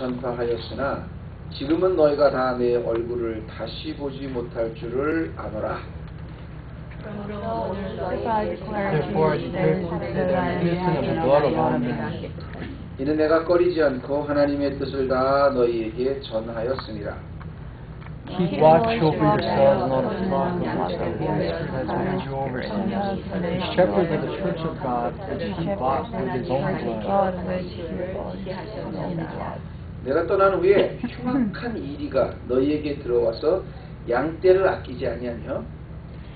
전파하였으나 지금은 너희가 다 내 얼굴을 다시 보지 못할 줄을 아노라. Therefore I declare to you that I am innocent of the blood of all men. 이는 내가 꺼리지 않고 하나님의 뜻을 다 너희에게 전하였으니라. Keep watch over yourselves and all the flock of which the Holy Spirit has made you overseers. Shepherds of the church of God, which he bought with his own blood. 내가 떠난 후에 흉악한 이리가 너희에게 들어와서 양떼를 아끼지 아니하며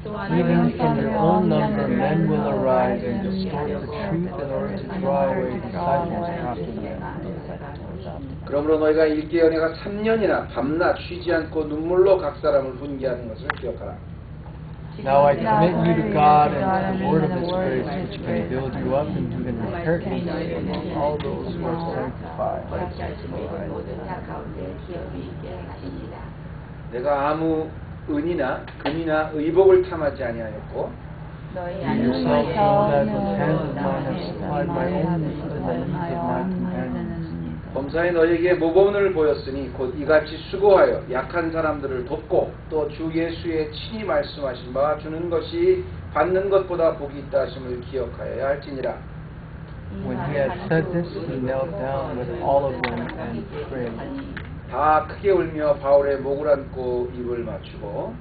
Even from your own number men will arise and distort the truth in order to draw away disciples after them. 그러므로 너희가 일개 연애가 3년이나 밤낮 쉬지 않고 눈물로 각 사람을 훈계하는 것을 기억하라. Now I commit you to God and to the word of His grace, which can build you up into an inheritance among all those who are sanctified. 내가 아무 은이나 금이나 의복을 탐하지 아니하였고 You yourself know that the hands of mine have supplied my own needs and the needs of my companions. 범사에 너희에게 모범을 보였으니 곧 이같이 수고하여 약한 사람들을 돕고 또 주 예수의 친히 말씀하신 바 주는 것이 받는 것보다 복이 있다 하심을 기억하여야 할지니라. When he had said this, he knelt down with all of them and prayed. 다 크게 울며 바울의 목을 안고 입을 맞추고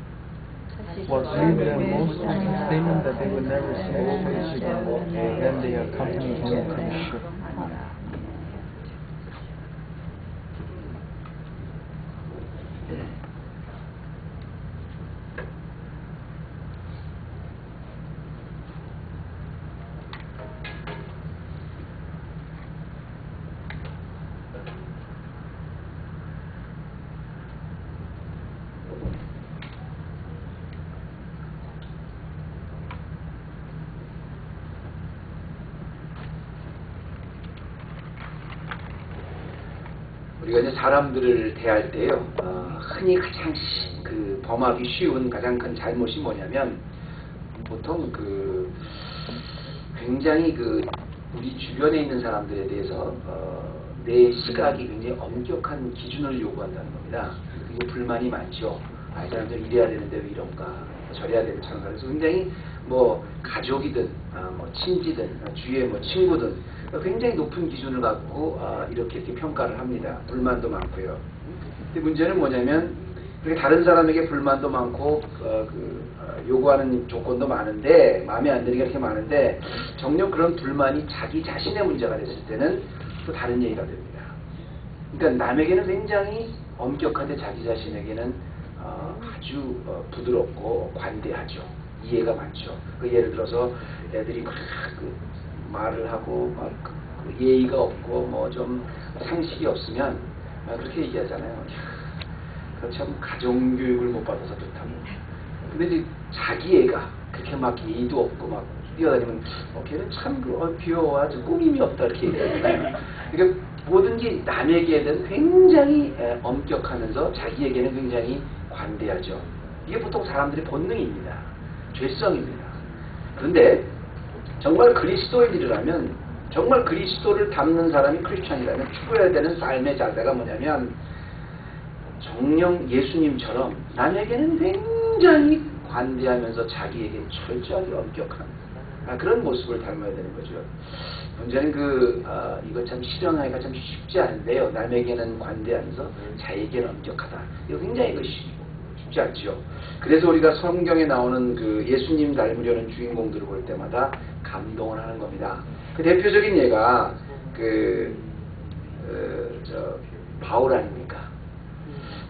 What grieved them most was the statement that they would never see his face again. Then they accompanied him to the ship. 우리가 이제 사람들을 대할 때요, 흔히 가장 범하기 쉬운 가장 큰 잘못이 뭐냐면 보통 굉장히 우리 주변에 있는 사람들에 대해서 내 시각이 굉장히 엄격한 기준을 요구한다는 겁니다. 그리고 불만이 많죠. 이 사람들 이래야 되는데 왜 이런가, 저래야 되는 저런가. 그래서 굉장히 가족이든 친지든 주위의 친구든 굉장히 높은 기준을 갖고 이렇게 평가를 합니다. 불만도 많고요. 근데 문제는 뭐냐면 그렇게 다른 사람에게 불만도 많고 요구하는 조건도 많은데 마음에 안 드는 게 이렇게 많은데 정녕 그런 불만이 자기 자신의 문제가 됐을 때는 또 다른 얘기가 됩니다. 그러니까 남에게는 굉장히 엄격한데 자기 자신에게는 아주 부드럽고 관대하죠. 이해가 많죠. 예를 들어서 애들이 막 말을 하고 막 예의가 없고 좀 상식이 없으면 그렇게 얘기하잖아요. 참 가정교육을 못 받아서 그렇다고. 근데 이제 자기 애가 그렇게 막 예의도 없고 막 뛰어다니면 걔는 참 귀여워, 아주 꾸밈이 없다 이렇게 얘기하잖아요. 그러니까 뭐든지 남에게는 굉장히 엄격하면서 자기에게는 굉장히 관대하죠. 이게 보통 사람들의 본능입니다. 죄성입니다. 그런데 정말 그리스도인이라면, 정말 그리스도를 닮는 사람이 크리스찬이라면 추구해야 되는 삶의 자세가 뭐냐면 정녕 예수님처럼 남에게는 굉장히 관대하면서 자기에게 철저하게 엄격한 그런 모습을 닮아야 되는 거죠. 문제는 이거 참 실현하기가 참 쉽지 않은데요. 남에게는 관대하면서 자기에게는 엄격하다. 이거 굉장히 쉽지 않죠. 그래서 우리가 성경에 나오는 예수님 닮으려는 주인공들을 볼 때마다 감동을 하는 겁니다. 그 대표적인 예가 바울 아닙니까?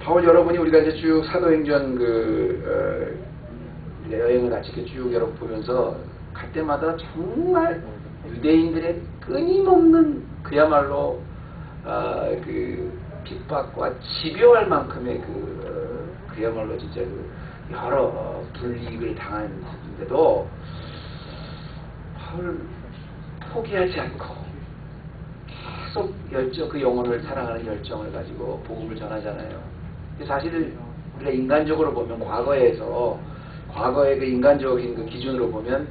바울 여러분이 우리가 이제 쭉 사도행전 여행을 같이 쭉 여러분 보면서 갈 때마다 정말 유대인들의 끊임없는 그야말로 핍박과 집요할 만큼의 그야말로 진짜 여러 불이익을 당했는데도 바울 포기하지 않고 계속 그 영혼을 사랑하는 열정을 가지고 복음을 전하잖아요. 사실 우리가 인간적으로 보면 과거의 그 인간적인 기준으로 보면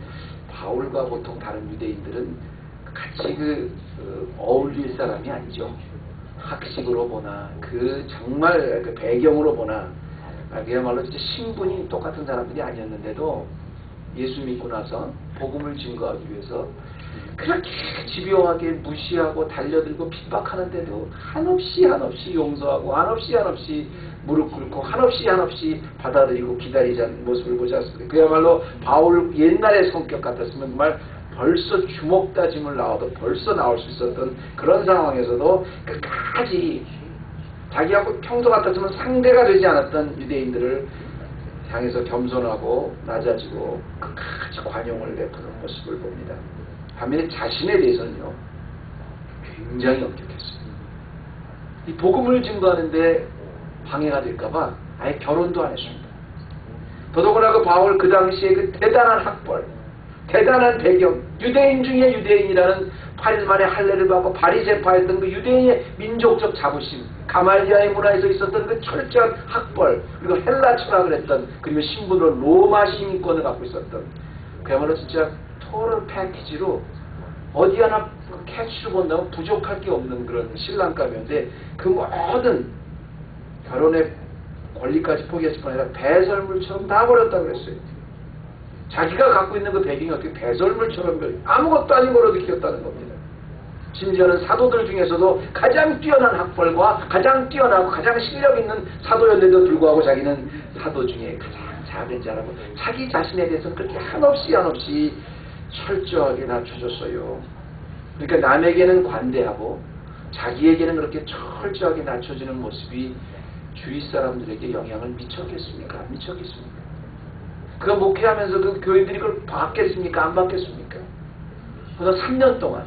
바울과 보통 다른 유대인들은 같이 어울릴 사람이 아니죠. 학식으로 보나 그 정말 그 배경으로 보나 그야말로 진짜 신분이 똑같은 사람들이 아니었는데도 예수 믿고 나서 복음을 증거하기 위해서 그렇게 집요하게 무시하고 달려들고 핍박하는데도 한없이 용서하고 한없이 무릎 꿇고 한없이 받아들이고 기다리자는 모습을 보지 않습니까? 그야말로 바울 옛날의 성격 같았으면 정말 벌써 주먹 다짐을 나와도 벌써 나올 수 있었던 그런 상황에서도 끝까지 자기하고 평소 같았으면 상대가 되지 않았던 유대인들을 향해서 겸손하고 낮아지고 끝까지 관용을 베푸는 모습을 봅니다. 반면에 자신에 대해서는요 굉장히 엄격했어요. 이 복음을 증거하는데 방해가 될까봐 아예 결혼도 안 했습니다. 더더구나 그 바울 그 당시에 그 대단한 학벌, 대단한 배경, 유대인 중에 유대인이라는 8일 만에 할례를 받고 바리새파였던 그 유대인의 민족적 자부심, 가말리아의 문화에서 있었던 그 철저한 학벌, 그리고 헬라 철학을 했던, 그리고 신분으로 로마 시민권을 갖고 있었던, 그야말로 진짜 토럴 패키지로 어디 하나 캐치로 본다면 부족할 게 없는 그런 신랑감이었는데 그 모든 결혼의 권리까지 포기했을 뿐 아니라 배설물처럼 다 버렸다고 그랬어요. 자기가 갖고 있는 그 배경이 어떻게 배설물처럼 아무것도 아닌 거로 느꼈다는 겁니다. 심지어는 사도들 중에서도 가장 뛰어난 학벌과 가장 뛰어나고 가장 실력 있는 사도였는데도 불구하고 자기는 사도 중에 가장 작은 자라고 자기 자신에 대해서는 그렇게 한없이 철저하게 낮춰줬어요. 그러니까 남에게는 관대하고 자기에게는 그렇게 철저하게 낮춰지는 모습이 주위 사람들에게 영향을 미쳤겠습니까? 안 미쳤겠습니까? 그가 목회하면서 그 교인들이 그걸 받겠습니까? 안 받겠습니까? 그래서 3년 동안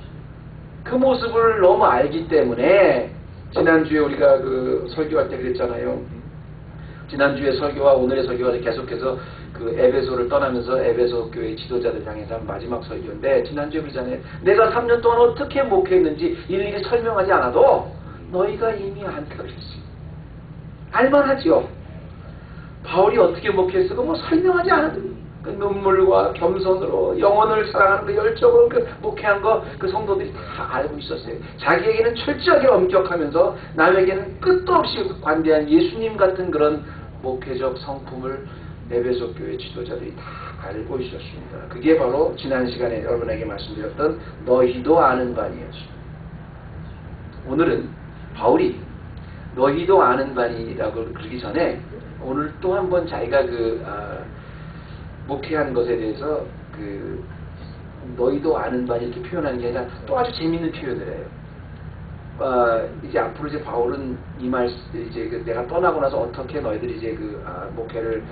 그 모습을 너무 알기 때문에 지난주에 우리가 그 설교할 때 그랬잖아요. 지난주에 설교와 오늘의 설교가 계속해서 그 에베소를 떠나면서 에베소 교회 지도자들 향해서 한 마지막 설교인데 지난주에 그러잖아요. 내가 3년 동안 어떻게 목회했는지 일일이 설명하지 않아도 너희가 이미 안다 그랬어요. 알만하죠. 바울이 어떻게 목회했을까 뭐 설명하지 않아도 그 눈물과 겸손으로 영혼을 사랑하는 그 열정으로 그 목회한 거 그 성도들이 다 알고 있었어요. 자기에게는 철저하게 엄격하면서 남에게는 끝도 없이 관대한 예수님 같은 그런 목회적 성품을 에베소 교회 지도자들이 다 알고 있었습니다. 그게 바로 지난 시간에 여러분에게 말씀드렸던 너희도 아는 바니였습니다. 오늘은 바울이 너희도 아는 바니라고 그러기 전에 오늘 또 한 번 자기가 목회한 것에 대해서 너희도 아는 바니 이렇게 표현하는 게 아니라 또 아주 재밌는 표현을 해요. 이제 앞으로 이제 바울은 이 말 이제 내가 떠나고 나서 어떻게 너희들이 이제 목회를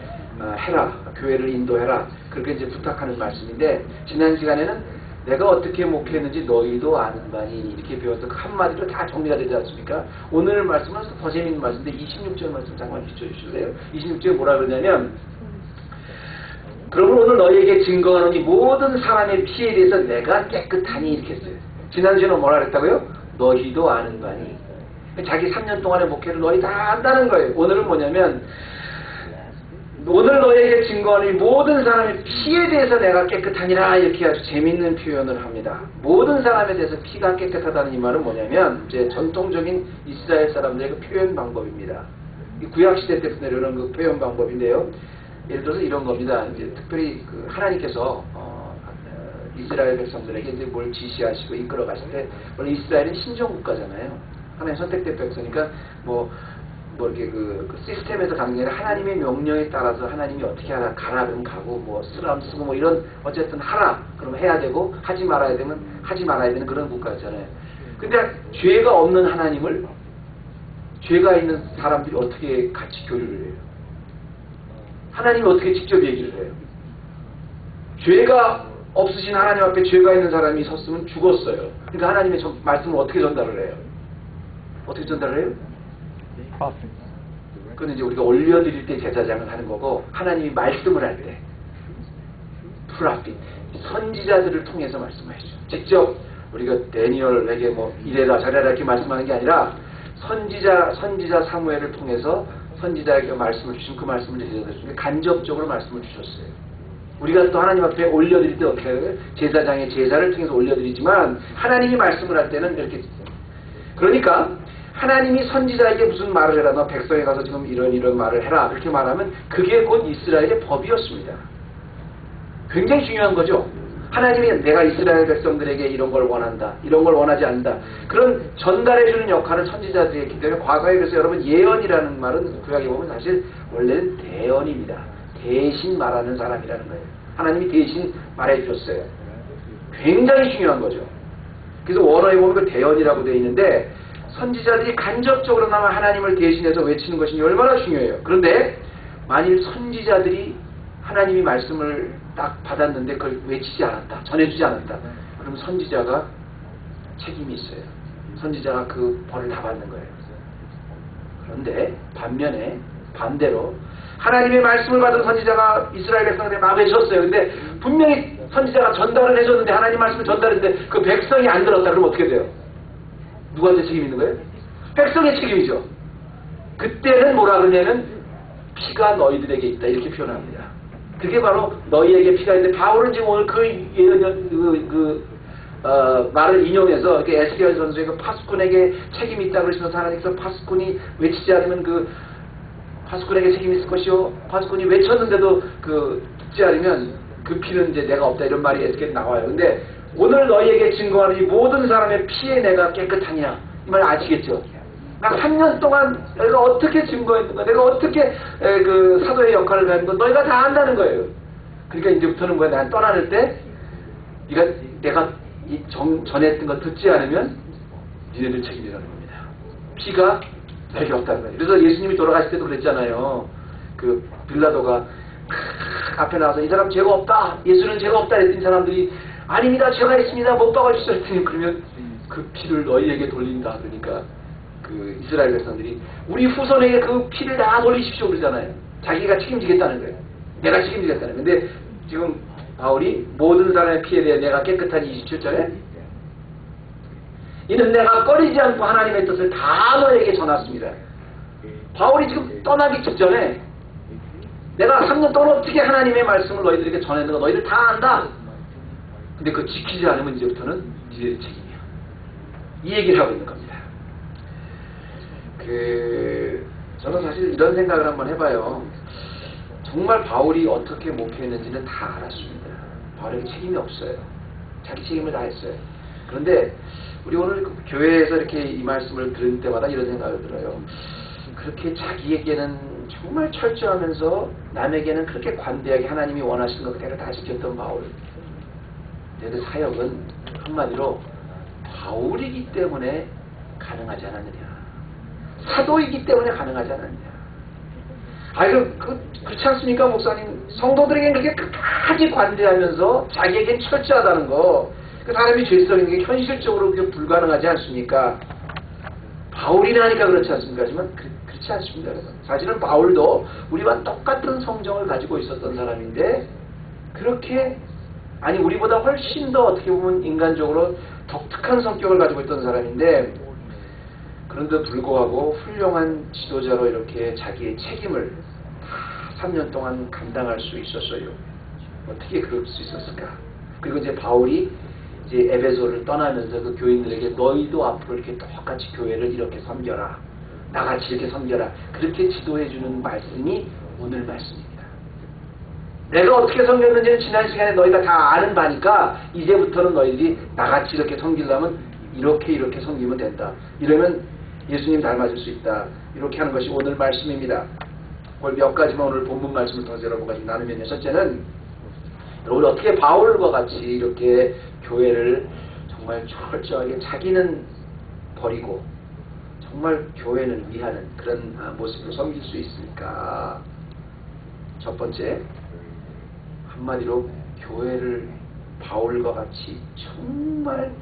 해라, 교회를 인도해라 그렇게 이제 부탁하는 말씀인데 지난 시간에는 내가 어떻게 목회했는지 너희도 아는 바니 이렇게 배워서 그 한마디로 다 정리가 되지 않습니까? 오늘 말씀은 더 재밌는 말씀인데 26절 말씀 잠깐 비춰주실래요? 26절에 뭐라 그러냐면 그러면 오늘 너희에게 증거하는 이 모든 사람의 피에 대해서 내가 깨끗하니 이렇게 했어요. 지난주에는 뭐라 그랬다고요? 너희도 아는 바니. 자기 3년 동안의 목회를 너희 다 안다는 거예요. 오늘은 뭐냐면 오늘 너희에게 증거하는 이 모든 사람의 피에 대해서 내가 깨끗하니라 이렇게 아주 재밌는 표현을 합니다. 모든 사람에 대해서 피가 깨끗하다는 이 말은 뭐냐면 이제 전통적인 이스라엘 사람들의 그 표현 방법입니다. 이 구약시대 때부터 내려오는 그 표현 방법인데요. 예를 들어서 이런 겁니다. 이제 특별히 그 하나님께서 이스라엘 백성들에게 이제 뭘 지시하시고 이끌어 가실 때 원래 이스라엘은 신정 국가잖아요. 하나님 선택된 백성이니까 뭐 이렇게 그 시스템에서 가는 게 아니라 하나님의 명령에 따라서 하나님이 어떻게 하라 가라 그러면 가고 뭐 쓰라면 쓰고 뭐 이런 어쨌든 하라 그러면 해야 되고 하지 말아야 되면 하지 말아야 되는 그런 국가였잖아요. 근데 죄가 없는 하나님을 죄가 있는 사람들이 어떻게 같이 교류를 해요? 하나님이 어떻게 직접 얘기를 해요? 죄가 없으신 하나님 앞에 죄가 있는 사람이 섰으면 죽었어요. 그러니까 하나님의 말씀을 어떻게 전달을 해요? 어떻게 전달을 해요? 그건 이제 우리가 올려드릴 때 제사장을 하는 거고 하나님이 말씀을 할 때 프라핏 선지자들을 통해서 말씀하시죠. 직접 우리가 데니엘에게 뭐 이래라 저래라 이렇게 말씀하는 게 아니라 선지자 사무엘을 통해서 선지자에게 말씀을 주신 그 말씀을 제자들에게 간접적으로 말씀을 주셨어요. 우리가 또 하나님 앞에 올려드릴 때 어떻게 해요? 제사장의 제사를 통해서 올려드리지만 하나님이 말씀을 할 때는 이렇게 그러니까 하나님이 선지자에게 무슨 말을 해라, 너 백성에 가서 지금 이런 말을 해라, 그렇게 말하면 그게 곧 이스라엘의 법이었습니다. 굉장히 중요한 거죠. 하나님이 내가 이스라엘 백성들에게 이런 걸 원한다, 이런 걸 원하지 않는다, 그런 전달해주는 역할을 선지자들이 했기 때문에 과거에, 그래서 여러분 예언이라는 말은 구약에 보면 사실 원래는 대언입니다. 대신 말하는 사람이라는 거예요. 하나님이 대신 말해주셨어요. 굉장히 중요한 거죠. 그래서 원어에 보면 그 대언이라고 되어 있는데, 선지자들이 간접적으로나마 하나님을 대신해서 외치는 것이 얼마나 중요해요. 그런데 만일 선지자들이 하나님이 말씀을 딱 받았는데 그걸 외치지 않았다, 전해주지 않았다, 그럼 선지자가 책임이 있어요. 선지자가 그 벌을 다 받는 거예요. 그런데 반대로 하나님의 말씀을 받은 선지자가 이스라엘 백성들에게 막 외쳤어요. 근데 분명히 선지자가 전달을 해줬는데, 하나님 말씀을 전달했는데 그 백성이 안 들었다, 그럼 어떻게 돼요? 누구한테 책임이 있는 거예요? 백성의 책임이죠. 그때는 뭐라 그러냐면 피가 너희들에게 있다, 이렇게 표현합니다. 그게 바로 너희에게 피가 있는데, 바울은 지금 오늘 말을 인용해서 에스겔 선수의 그 파수꾼에게 책임이 있다 그러시면서, 하나님께서 파수꾼이 외치지 않으면 그 파수꾼에게 책임이 있을 것이요, 파수꾼이 외쳤는데도 듣지 않으면 그 피는 이제 내가 없다, 이런 말이 에스겔에 나와요. 근데 오늘 너희에게 증거하는 이 모든 사람의 피에 내가 깨끗하냐, 이 말 아시겠죠? 나 3년 동안 내가 어떻게 증거했는가, 내가 어떻게 그 사도의 역할을 하는 건 너희가 다 안다는 거예요. 그러니까 이제부터는 뭐야, 난 떠나는 때 내가 전했던 거 듣지 않으면 니네들 책임이라는 겁니다. 피가 내게 없다는 거예요. 그래서 예수님이 돌아가실 때도 그랬잖아요. 그 빌라도가 앞에 나와서 이 사람 죄가 없다, 예수는 죄가 없다 했더니 사람들이 아닙니다, 죄가 있습니다, 못 박아주시오 했더니, 그러면 그 피를 너희에게 돌린다 그러니까 그 이스라엘 백성들이 우리 후손에게 그 피를 다 돌리십시오 그러잖아요. 자기가 책임지겠다는 거예요. 내가 책임지겠다는 거예요. 근데 지금 바울이 모든 사람의 피에 대해 내가 깨끗하니 27절에 이는 내가 꺼리지 않고 하나님의 뜻을 다 너에게 전했습니다. 바울이 지금 떠나기 직전에 내가 3년 동안 어떻게 하나님의 말씀을 너희들에게 전했는가 너희들 다 안다. 근데 그거 지키지 않으면 이제부터는 니네의 책임이야. 이 얘기를 하고 있는 겁니다. 저는 사실 이런 생각을 한번 해봐요. 정말 바울이 어떻게 목회했는지는 다 알았습니다. 바울에게 책임이 없어요. 자기 책임을 다 했어요. 그런데 우리 오늘 교회에서 이렇게 이 말씀을 들을 때마다 이런 생각을 들어요. 그렇게 자기에게는 정말 철저하면서 남에게는 그렇게 관대하게 하나님이 원하시는 것 그대로 다 지켰던 바울. 내 사역은 한마디로 바울이기 때문에 가능하지 않았느냐, 사도이기 때문에 가능하지 않았느냐. 그렇지 않습니까, 목사님? 성도들에게는 그렇게 끝까지 관대하면서 자기에겐 철저하다는 거, 그 사람이 죄성인 게 현실적으로 그게 불가능하지 않습니까? 바울이나 하니까 그렇지 않습니까? 하지만 그렇지 않습니다. 사실은 바울도 우리와 똑같은 성정을 가지고 있었던 사람인데, 그렇게 우리보다 훨씬 더 어떻게 보면 인간적으로 독특한 성격을 가지고 있던 사람인데, 그런데도 불구하고 훌륭한 지도자로 이렇게 자기의 책임을 다 3년 동안 감당할 수 있었어요. 어떻게 그럴 수 있었을까? 그리고 이제 바울이 이제 에베소를 떠나면서 그 교인들에게 너희도 앞으로 이렇게 똑같이 교회를 이렇게 섬겨라, 나같이 이렇게 섬겨라, 그렇게 지도해주는 말씀이 오늘 말씀입니다. 내가 어떻게 섬겼는지는 지난 시간에 너희가 다 아는 바니까 이제부터는 너희들이 나같이 이렇게 섬기려면 이렇게 섬기면 된다. 이러면 예수님 닮아질 수 있다. 이렇게 하는 것이 오늘 말씀입니다. 오늘 몇 가지만 오늘 본문 말씀을 통해서 여러분과 나누면요. 첫째는 여러분 어떻게 바울과 같이 이렇게 교회를 정말 철저하게 자기는 버리고 정말 교회를 위하는 그런 모습으로 섬길 수 있습니까? 첫 번째, 한마디로 교회를 바울과 같이 정말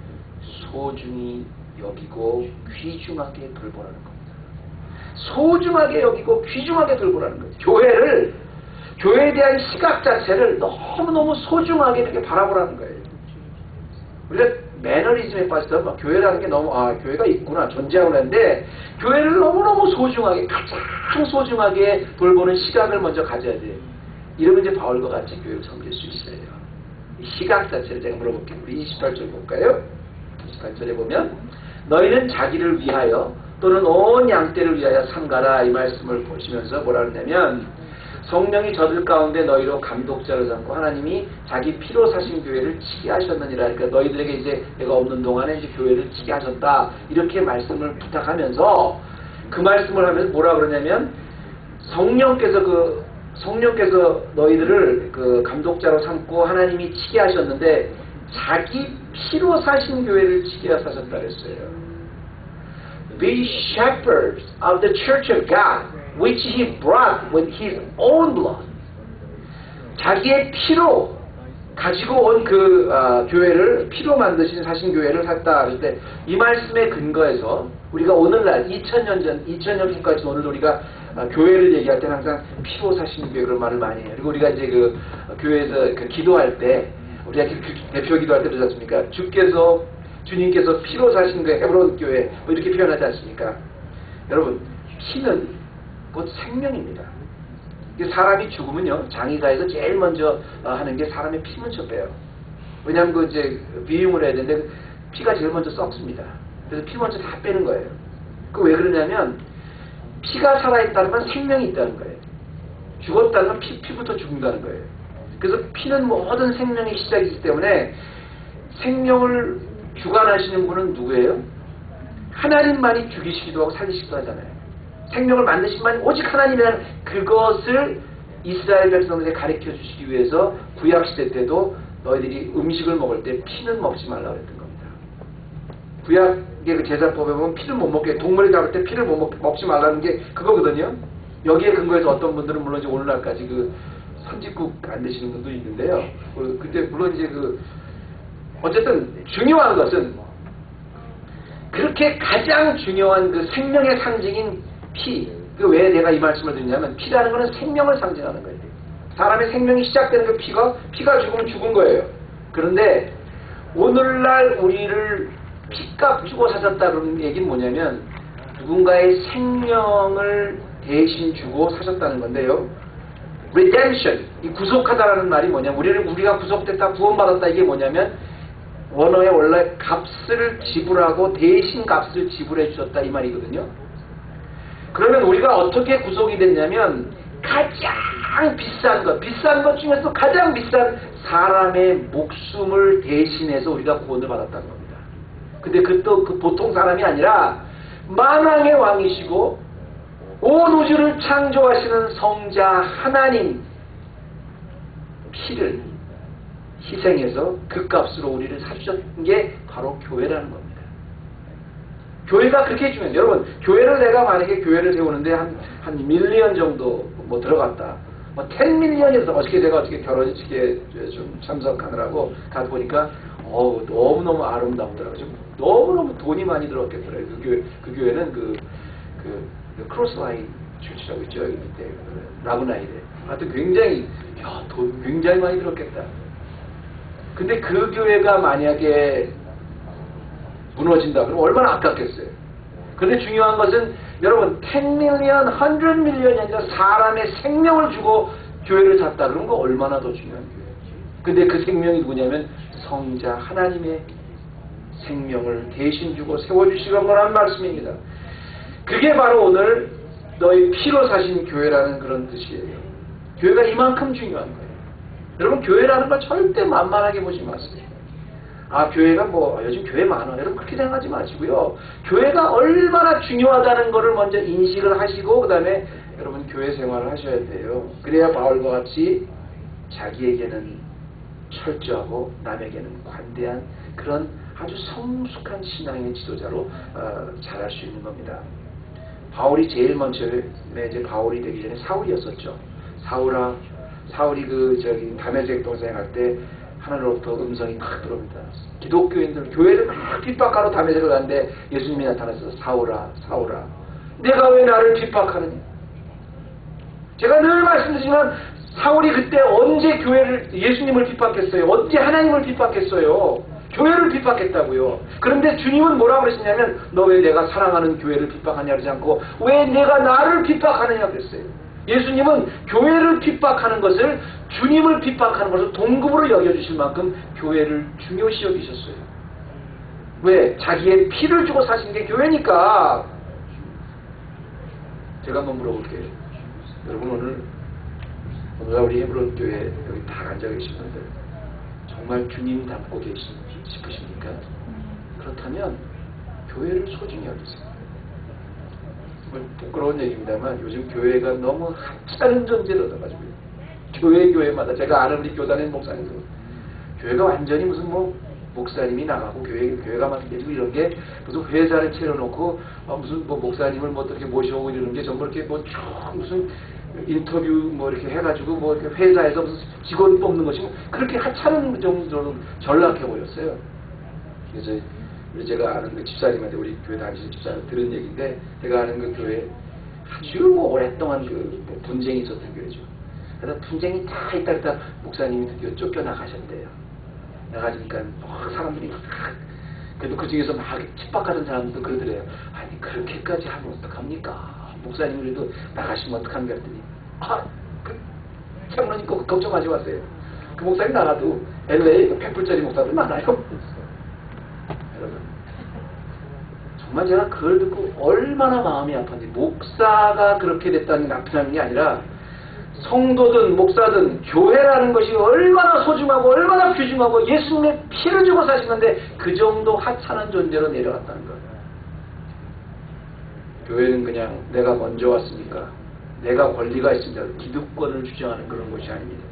소중히 여기고 귀중하게 돌보라는 겁니다. 소중하게 여기고 귀중하게 돌보라는 거예요. 교회에 대한 시각 자체를 너무너무 소중하게 이렇게 바라보라는 거예요. 우리가 매너리즘에 빠져서 막 교회라는 게 너무 교회가 있구나, 존재하고 있는데 교회를 너무너무 소중하게, 가장 소중하게 돌보는 시각을 먼저 가져야 돼요. 이러면 이제 바울과 같이 교회를 섬길 수 있어요. 이 시각 자체를 제가 물어볼게요. 우리 28절 볼까요? 28절에 보면 너희는 자기를 위하여 또는 온 양떼를 위하여 삼가라. 이 말씀을 보시면서 뭐라 그러냐면 성령이 저들 가운데 너희로 감독자를 삼고 하나님이 자기 피로 사신 교회를 치게 하셨느니라. 그러니까 너희들에게 이제 내가 없는 동안에 이제 교회를 치게 하셨다. 이렇게 말씀을 부탁하면서 그 말씀을 하면서 뭐라 그러냐면 성령께서 너희들을 그 감독자로 삼고 하나님이 치게 하셨는데 자기 피로 사신 교회를 치게 하셨다 그랬어요. Be shepherds of the church of God, which he brought with his own blood. 자기의 피로 가지고 온 그 교회를 피로 만드신 사신 교회를 샀다 그럴 때 이 말씀에 근거해서 우리가 오늘날 2000년 전까지 오늘 우리가 교회를 얘기할 때는 항상 피로 사신 교회를 말을 많이 해요. 그리고 우리가 이제 그 교회에서 그 기도할 때 우리가 대표 기도할 때 그러지 않습니까? 주님께서 피로 사신 그 헤브론 교회 뭐 이렇게 표현하지 않습니까? 여러분 피는 곧 생명입니다. 사람이 죽으면요 장의사에서 제일 먼저 하는 게 사람의 피 먼저 빼요. 왜냐하면 그 이제 비용을 해야 되는데 피가 제일 먼저 썩습니다. 그래서 피 먼저 다 빼는 거예요. 그 왜 그러냐면 피가 살아있다는 건 생명이 있다는 거예요. 죽었다는 건 피부터 죽는다는 거예요. 그래서 피는 모든 생명의 시작이기 때문에 생명을 주관하시는 분은 누구예요? 하나님만이 죽이시기도 하고 살리시기도 하잖아요. 생명을 만드신 분이 오직 하나님이라는 그것을 이스라엘 백성들에게 가르쳐 주시기 위해서 구약시대 때도 너희들이 음식을 먹을 때 피는 먹지 말라고 했던 겁니다. 구약의 그 제사법에 보면 피를 못 먹게, 동물을 잡을 때 피를 먹지 말라는 게 그거거든요. 여기에 근거해서 어떤 분들은 물론 이제 오늘날까지 그 선짓국 안 드시는 분도 있는데요. 그때 물론 이제 어쨌든 중요한 것은 그렇게 가장 중요한 그 생명의 상징인 피. 그 왜 내가 이 말씀을 드리냐면 피라는 것은 생명을 상징하는 거예요. 사람의 생명이 시작되는 그 피가 죽으면 죽은 거예요. 그런데 오늘날 우리를 피값 주고 사셨다 그런 얘기는 뭐냐면 누군가의 생명을 대신 주고 사셨다는 건데요. redemption, 이 구속하다라는 말이 뭐냐면 우리가 구속됐다 구원받았다 이게 뭐냐면 원어에 원래 값을 지불하고 대신 값을 지불해 주셨다 이 말이거든요. 그러면 우리가 어떻게 구속이 됐냐면 가장 비싼 것 중에서 가장 비싼 사람의 목숨을 대신해서 우리가 구원을 받았다는 겁니다. 근데 그 보통 사람이 아니라 만왕의 왕이시고 온 우주를 창조하시는 성자 하나님 피를 희생해서 그 값으로 우리를 사주셨던 게 바로 교회라는 겁니다. 교회가 그렇게 중요해요. 여러분, 교회를 내가 만약에 교회를 세우는데 한 밀리언 정도 뭐 들어갔다. 뭐 10밀리언이 더 어저께 제가 결혼식에 좀 참석하느라고 가보니까 너무너무 아름다우더라고요. 너무너무 돈이 많이 들었겠더라고요. 그 교회는 그 크로스라인 출치라고 있죠. 여기 밑에 라구나이에. 하여튼 돈 굉장히 많이 들었겠다. 근데 그 교회가 만약에 무너진다 그러면 얼마나 아깝겠어요. 그런데 중요한 것은 여러분 10밀리언, 100밀리언이 아니라 사람의 생명을 주고 교회를 샀다 그러면 그 얼마나 더 중요한 교회예요. 근데 그 생명이 누구냐면 성자 하나님의 생명을 대신 주고 세워주시는 거라는 말씀입니다. 그게 바로 오늘 너희 피로 사신 교회라는 그런 뜻이에요. 교회가 이만큼 중요한 거예요. 여러분 교회라는 걸 절대 만만하게 보지 마세요. 교회가 요즘 교회 많아. 여러분 그렇게 생각하지 마시고요. 교회가 얼마나 중요하다는 것을 먼저 인식을 하시고 그 다음에 여러분 교회 생활을 하셔야 돼요. 그래야 바울과 같이 자기에게는 철저하고 남에게는 관대한 그런 아주 성숙한 신앙의 지도자로 자랄 수 있는 겁니다. 바울이 제일 먼저 이제 바울이 되기 전에 사울이었었죠. 사울이 다메섹 동산에 갈 때 하늘로부터 음성이 막 들어옵니다. 기독교인들 교회를 막 핍박하러 다메섹을 갔는데 예수님이 나타나서 사울아 내가 왜 나를 핍박하느냐. 제가 늘 말씀드리지만 사울이 그때 언제 예수님을 핍박했어요? 언제 하나님을 핍박했어요? 교회를 핍박했다고요. 그런데 주님은 뭐라고 그러시냐면 너 왜 내가 사랑하는 교회를 핍박하냐 그러지 않고 왜 내가 나를 핍박하느냐 그랬어요. 예수님은 교회를 핍박하는 것을 주님을 핍박하는 것을 동급으로 여겨주실 만큼 교회를 중요시 여기셨어요. 왜? 자기의 피를 주고 사신 게 교회니까. 제가 한번 물어볼게요. 여러분 오늘 우리 헤브론 교회 여기 다 앉아 계신 분들 정말 주님 닮고 싶으십니까? 그렇다면 교회를 소중히 여기세요. 정말 부끄러운 얘기입니다만 요즘 교회가 너무 하찮은 존재로 얻어가지고 교회마다 제가 아는 우리 교단의 목사님들 교회가 완전히 무슨 목사님이 나가고 교회가 막 깨지고 이런 게 무슨 회사를 차려놓고 무슨 목사님을 어떻게 모셔오고 이러는 게 전부 이렇게 쭉 무슨 인터뷰 이렇게 해가지고 이렇게 회사에서 무슨 직원 뽑는 것이 그렇게 하찮은 정도로 전락해 보였어요. 그래서 제가 아는 그 집사님한테 우리 교회 다니시는 집사님 들은 얘기인데 제가 아는 그 교회 아주 오랫동안 분쟁이 있었던 교회죠. 그래서 분쟁이 다 있다 목사님이 드디어 쫓겨나가셨대요. 나가니까 사람들이 막 그래도 그 중에서 막 핍박하던 사람들도 그러더래요. 아니 그렇게까지 하면 어떡합니까? 목사님 그래도 나가시면 어떡합니까? 했더니 장로님 걱정하지 마세요. 그 목사님 나가도 LA 100불짜리 목사들 많아요. 여러분 정말 제가 그걸 듣고 얼마나 마음이 아팠는지 목사가 그렇게 됐다는 나쁜 게 아니라 성도든 목사든 교회라는 것이 얼마나 소중하고 얼마나 귀중하고 예수님의 피를 주고 사시는데 그 정도 하찮은 존재로 내려갔다는 거예요. 교회는 그냥 내가 먼저 왔으니까 내가 권리가 있습니다. 기득권을 주장하는 그런 것이 아닙니다.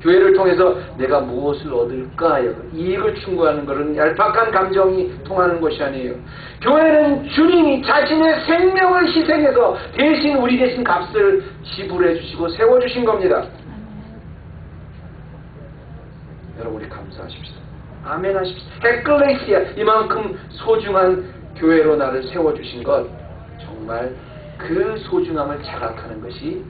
교회를 통해서 내가 무엇을 얻을까 이익을 충고하는 것은 얄팍한 감정이 통하는 것이 아니에요. 교회는 주님이 자신의 생명을 희생해서 대신 우리 대신 값을 지불해 주시고 세워주신 겁니다. 여러분 우리 감사하십시다. 아멘 하십시다. 에클레시아 이만큼 소중한 교회로 나를 세워주신 것 정말 그 소중함을 자각하는 것이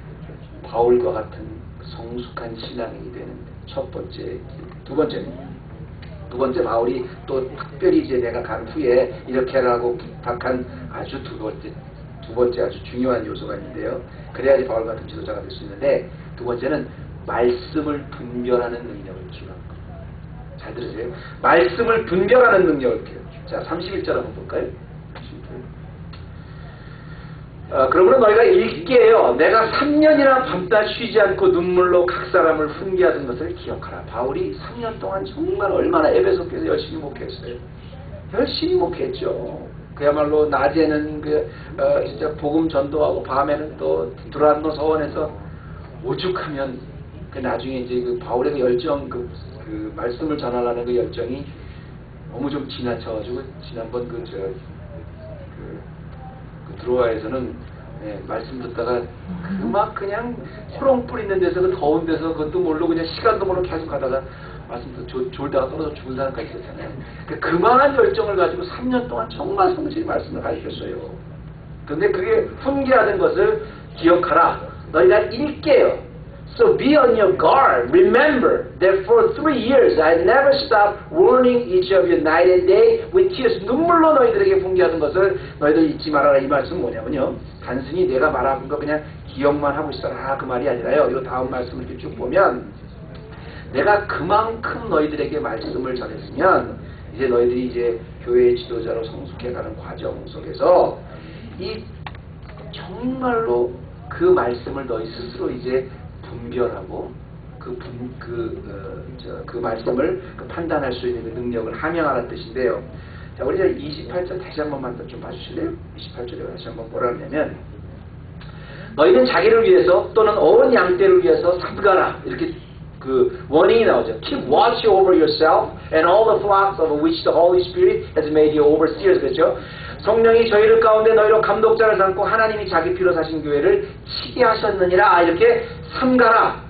바울과 같은 성숙한 신앙인이 되는 첫 번째. 두 번째 바울이 또 특별히 이제 내가 간 후에 이렇게 하라고 부탁한 아주 두 번째 아주 중요한 요소가 있는데요. 그래야지 바울 같은 지도자가 될 수 있는데 두 번째는 말씀을 분별하는 능력을 기억하는 거예요. 잘 들으세요. 말씀을 분별하는 능력을 기억해요. 자 31절 한번 볼까요? 그러므로 너희가 읽게요. 내가 3년이나 밤낮 쉬지 않고 눈물로 각 사람을 훈계하던 것을 기억하라. 바울이 3년 동안 정말 얼마나 에베소교에서 열심히 목회했어요. 열심히 목회했죠. 그야말로 낮에는 진짜 복음 전도하고 밤에는 또 두란노 서원에서 오죽하면 나중에 이제 그 바울의 그 열정 그 말씀을 전하려는 그 열정이 너무 좀 지나쳐가지고 지난번 드로아에서는 말씀 듣다가 막 그냥 호롱 뿌리는 데서 그 더운 데서 그것도 모르고 그냥 시간도 모르고 계속 가다가 말씀도 졸다가 떨어져 죽은 사람까지 있었잖아요. 그만한 열정을 가지고 3년 동안 정말 성실히 말씀을 가르쳤어요. 그런데 그게 훈계하는 것을 기억하라. 너희가 읽게요. So be on your guard. Remember that for 3 years I never stopped warning each of you night and day with tears. 눈물로 너희들에게 훈계하는 것을 너희들 잊지 말아라. 이 말씀은 뭐냐면요. 단순히 내가 말하는 거 그냥 기억만 하고 있어라. 그 말이 아니라요. 이 다음 말씀을 이렇게 쭉 보면 내가 그만큼 너희들에게 말씀을 전했으면 이제 너희들이 이제 교회의 지도자로 성숙해가는 과정 속에서 이 정말로 그 말씀을 너희 스스로 이제 분별하고 그 말씀을 판단할 수 있는 그 능력을 함양하라는 뜻인데요. 자, 우리 28절 다시 한 번만 좀 봐주실래요? 28절에 다시 한번 뭐라 하냐면 너희는 자기를 위해서 또는 온 양떼를 위해서 삼가라. 이렇게 그 원인이 나오죠. Keep watch over yourself and all the flocks of which the Holy Spirit has made you overseers. 그렇죠? 성령이 저희를 가운데 너희로 감독자를 삼고 하나님이 자기 피로 사신 교회를 치게 하셨느니라. 이렇게 삼가라.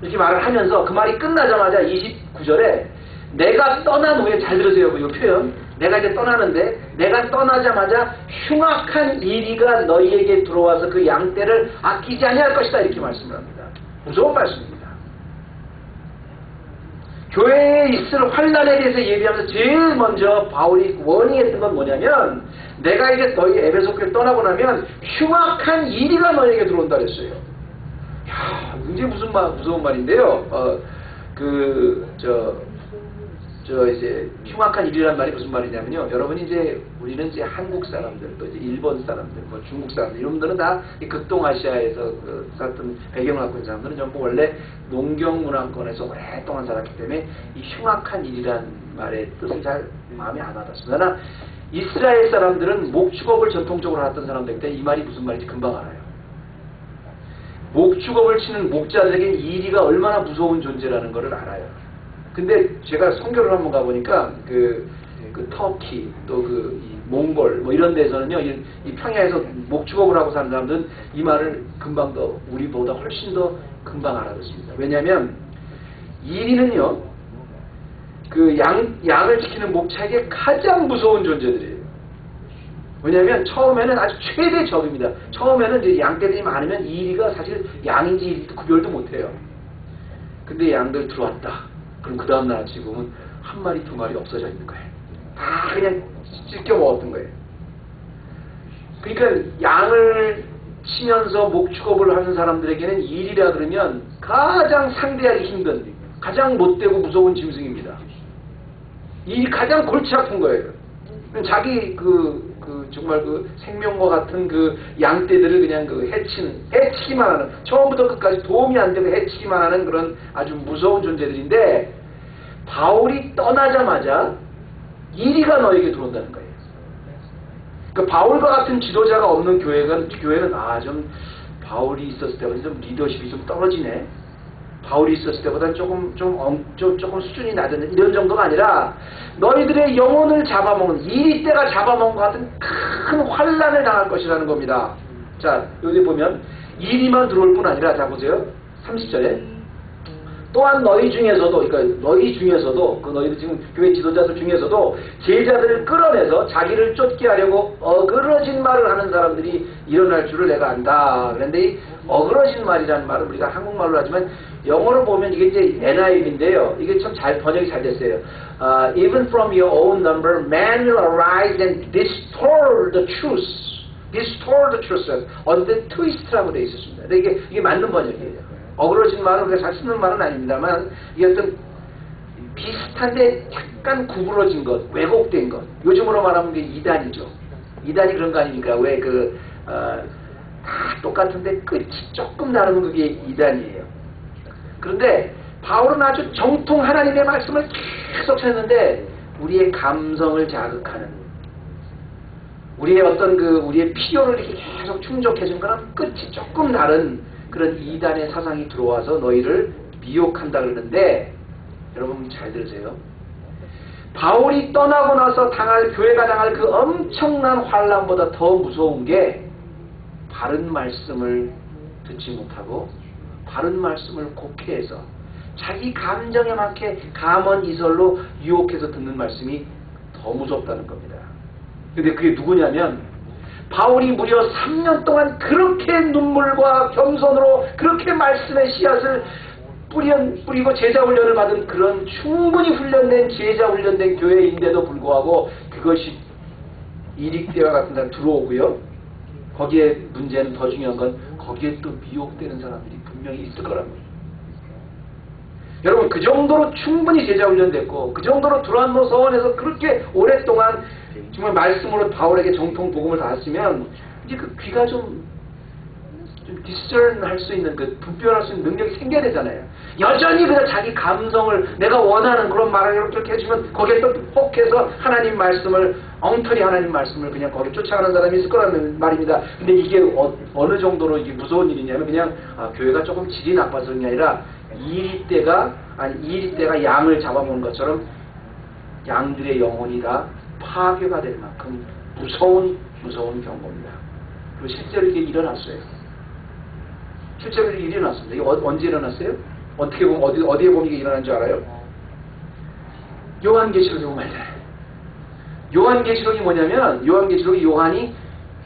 이렇게 말을 하면서 그 말이 끝나자마자 29절에 내가 떠난 후에 잘 들으세요. 이 표현. 내가 이제 떠나는데 내가 떠나자마자 흉악한 이리가 너희에게 들어와서 그 양떼를 아끼지 아니할 것이다. 이렇게 말씀을 합니다. 무서운 말씀입니다. 교회에 있을 환난에 대해서 얘기하면서 제일 먼저 바울이 원의했던 건 뭐냐면 내가 이제 너희 에베소 교회 떠나고 나면 흉악한 이리가 너희에게 들어온다 그랬어요. 야, 굉장히 무서운 말인데요. 이제 흉악한 일이란 말이 무슨 말이냐면요. 여러분이 이제 우리는 이제 한국 사람들 또 이제 일본 사람들 뭐 중국 사람들 이런 분들은 다 극동아시아에서 그 살았던 배경을 갖고 있는 사람들은 전부 원래 농경 문화권에서 오랫동안 살았기 때문에 이 흉악한 일이란 말의 뜻을 잘 마음에 안 와닿습니다. 그러나 이스라엘 사람들은 목축업을 전통적으로 하던 사람들이기 때문에 이 말이 무슨 말인지 금방 알아요. 목축업을 치는 목자들에게 이리가 얼마나 무서운 존재라는 것을 알아요. 근데 제가 선교를 한번 가보니까 그 터키 또 이 몽골 뭐 이런 데서는요 이 평야에서 목축업을 하고 사는 사람들은 이 말을 금방 더 우리보다 훨씬 더 금방 알아듣습니다. 왜냐하면 이리는요 그 양을 지키는 목자에게 가장 무서운 존재들이에요. 왜냐하면 처음에는 아주 최대 적입니다. 처음에는 이제 양떼들이 많으면 이리가 사실 양인지 이리도 구별도 못해요. 근데 양들 들어왔다. 그럼 그 다음날 아침에 보면 한 마리 두 마리 없어져 있는 거예요. 다 그냥 찢겨 먹었던 거예요. 그러니까 양을 치면서 목축업을 하는 사람들에게는 일이라 그러면 가장 상대하기 힘든 가장 못되고 무서운 짐승입니다. 일이 가장 골치 아픈 거예요. 자기 정말 그 생명과 같은 그 양떼들을 그냥 해치기만 하는, 처음부터 끝까지 도움이 안 되고 해치기만 하는 그런 아주 무서운 존재들인데, 바울이 떠나자마자 이리가 너에게 들어온다는 거예요. 그러니까 바울과 같은 지도자가 없는 교회는 좀 바울이 있었을 때보다 좀 리더십이 좀 떨어지네. 바울이 있었을 때보다는 조금 수준이 낮은 이런 정도가 아니라 너희들의 영혼을 잡아먹는 이리 때가 잡아먹은 것 같은 큰 환란을 당할 것이라는 겁니다. 자, 여기 보면 이리만 들어올 뿐 아니라, 자 보세요. 30절에 또한 너희 중에서도 그 너희들 지금 교회 지도자들 중에서도 제자들을 끌어내서 자기를 쫓게 하려고 어그러진 말을 하는 사람들이 일어날 줄을 내가 안다. 그런데 이 어그러진 말이라는 말은 우리가 한국말로 하지만 영어로 보면 이게 이제 NIV인데요. 이게 참 잘 번역이 잘 됐어요. Even from your own number, man will arise and distort the truth. Distort the truth. 어쨌든 트위스트라고 되어 있었습니다. 근데 이게 맞는 번역이에요. 어그러진 말은 우리가 잘 쓰는 말은 아닙니다만, 이게 어떤 비슷한데 약간 구부러진 것, 왜곡된 것. 요즘으로 말하면 이게 이단이죠. 이단이 그런 거 아닙니까? 왜 다 똑같은데 끝이 조금 다른 그게 이단이에요. 그런데 바울은 아주 정통 하나님의 말씀을 계속 했는데 우리의 감성을 자극하는, 우리의 어떤 우리의 필요를 이렇게 계속 충족해준 거랑 끝이 조금 다른 그런 이단의 사상이 들어와서 너희를 미혹한다 그러는데, 여러분 잘 들으세요. 바울이 떠나고 나서 교회가 당할 그 엄청난 환란보다 더 무서운 게 바른 말씀을 듣지 못하고 바른 말씀을 곡해해서 자기 감정에 맞게 감언이설로 유혹해서 듣는 말씀이 더 무섭다는 겁니다. 근데 그게 누구냐면, 바울이 무려 3년 동안 그렇게 눈물과 겸손으로 그렇게 말씀의 씨앗을 뿌리고 제자 훈련을 받은 그런 충분히 훈련된 제자 훈련된 교회인데도 불구하고 그것이 이릭대와 같은 데가 들어오고요. 거기에 문제는, 더 중요한 건 거기에 또 미혹되는 사람들이 분명히 있을 거라는 거예요. 여러분, 그 정도로 충분히 제자 훈련됐고 그 정도로 두란노 서원에서 그렇게 오랫동안 정말 말씀으로 바울에게 정통 복음을 받았으면 이제 그 귀가 좀 디스전할 수 있는, 분별할 수 있는 능력이 생겨야 되잖아요. 여전히 그냥 자기 감성을 내가 원하는 그런 말을 이렇게 해주면 거기에 또 혹해서 하나님 말씀을, 엉터리 하나님 말씀을 그냥 거기 쫓아가는 사람이 있을 거라는 말입니다. 근데 이게 어느 정도로 이게 무서운 일이냐면, 그냥 교회가 조금 질이 나빠서 그런 게 아니라 이리떼가 양을 잡아먹는 것처럼 양들의 영혼이 다 파괴가 될 만큼 무서운 경고입니다. 그리고 실제로 이게 일어났어요. 실제로 이게 일어났습니다. 이게 언제 일어났어요? 어떻게 보면 어디에 보면 이게 일어난 줄 알아요? 요한계시록에 보면 알잖아요. 요한계시록이 뭐냐면, 요한계시록이 요한이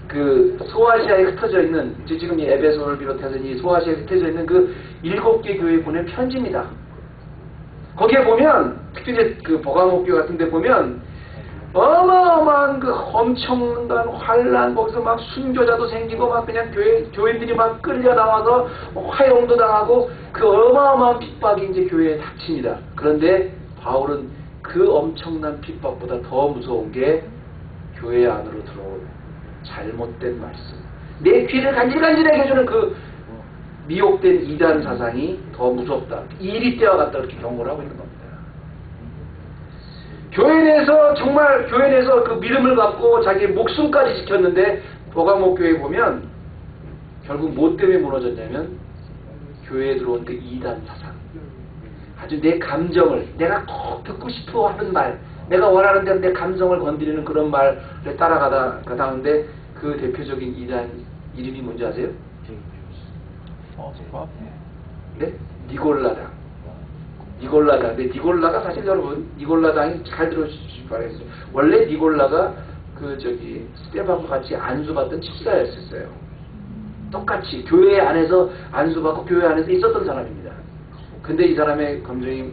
그 소아시아에 흩어져 있는, 지금 이 에베소를 비롯해서 이 소아시아에 흩어져 있는 그 7개 교회에 보낸 편지입니다. 거기에 보면, 특히 이제 그 버가모교 같은 데 보면 어마어마한 그 엄청난 환란, 거기서 막 순교자도 생기고 막 그냥 교인들이 막 끌려 나와서 화형도 당하고 그 어마어마한 핍박이 이제 교회에 닥칩니다. 그런데 바울은 그 엄청난 핍박보다 더 무서운 게 교회 안으로 들어온 잘못된 말씀. 내 귀를 간질간질하게 해주는 그 미혹된 이단 사상이 더 무섭다. 일이 때와갔다 그렇게 경고를 하고 있는 겁니다. 교회 내에서 정말 교회 내에서 그 믿음을 갖고 자기 목숨까지 지켰는데 도가목 교회 보면 결국 뭐 때문에 무너졌냐면 교회에 들어온 그 이단 사상. 아주 내 감정을 내가 꼭 듣고 싶어 하는 말, 내가 원하는 대로 내 감정을 건드리는 그런 말을 따라가다는데 그 대표적인 이단 이름이 뭔지 아세요? 네? 니골라당. 니골라당. 근데 니골라가 사실 여러분 니골라당이 잘 들어주시기 바라겠어요. 원래 니골라가 그 스테반과 같이 안수받던 집사였었어요. 똑같이 교회 안에서 안수받고 교회 안에서 있었던 사람입니다. 근데 이 사람의 감정이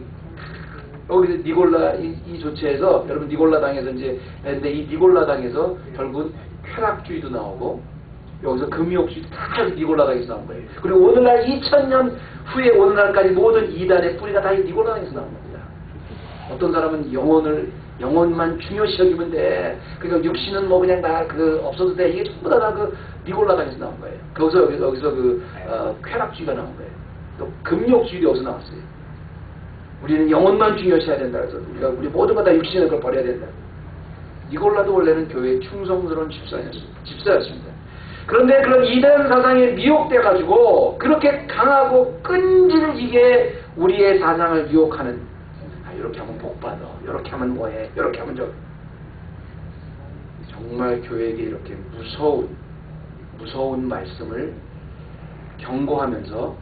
여기서 니골라 이 조치에서 여러분 니골라당에서 이제 근데 이 니골라당에서 결국은 쾌락주의도 나오고 여기서 금욕주의도 다 니골라당에서 나온 거예요. 그리고 오늘날 2000년 후에 오늘날까지 모든 이단의 뿌리가 다 이 니골라당에서 나온 겁니다. 어떤 사람은 영혼만 중요시 여기면 돼. 그러니까 육신은 뭐 그냥 다 없어도 돼. 이게 전부 다 그 니골라당에서 나온 거예요. 여기서 쾌락주의가 나온 거예요. 또 금욕주의도 여기서 나왔어요. 우리는 영혼만 중요시해야 된다. 그래서 우리 모든 거 다 육신을 그걸 버려야 된다. 니골라도 원래는 교회에 충성스러운 집사였습니다. 그런데 그런 이단 사상에 미혹돼가지고 그렇게 강하고 끈질기게 우리의 사상을 유혹하는 이렇게 하면 복받아, 이렇게 하면 뭐해, 이렇게 하면 정말 교회에게 이렇게 무서운 말씀을 경고하면서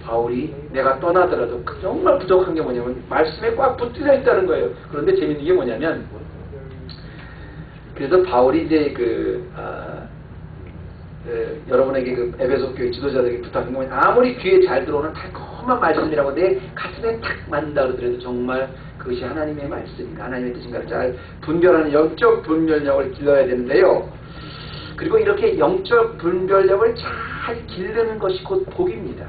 바울이 내가 떠나더라도 정말 부족한 게 뭐냐면 말씀에 꽉 붙들려 있다는 거예요. 그런데 재밌는 게 뭐냐면 그래서 바울이 이제 여러분에게 에베소 교회 지도자들에게 부탁한 게 뭐냐면 아무리 귀에 잘 들어오는 달콤한 말씀이라고 내 가슴에 탁 맞는다 그러더라도 정말 그것이 하나님의 말씀인가 하나님의 뜻인가를 잘 분별하는 영적 분별력을 길러야 되는데요. 그리고 이렇게 영적 분별력을 잘 기르는 것이 곧 복입니다.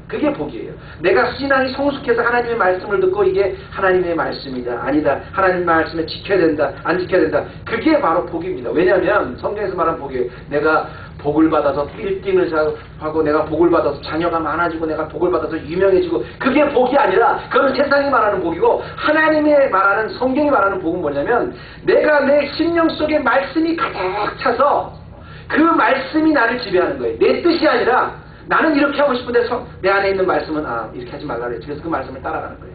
그게 복이에요. 내가 신앙이 성숙해서 하나님의 말씀을 듣고 이게 하나님의 말씀이다. 아니다. 하나님의 말씀을 지켜야 된다. 안 지켜야 된다. 그게 바로 복입니다. 왜냐하면 성경에서 말한 복이에요. 내가 복을 받아서 빌딩을 하고 내가 복을 받아서 자녀가 많아지고 내가 복을 받아서 유명해지고 그게 복이 아니라 그건 세상이 말하는 복이고 하나님의 말하는 성경이 말하는 복은 뭐냐면 내가 내 심령 속에 말씀이 가득 차서 그 말씀이 나를 지배하는 거예요. 내 뜻이 아니라 나는 이렇게 하고 싶은데 내 안에 있는 말씀은 이렇게 하지 말라 그래. 그래서 그 말씀을 따라가는 거예요.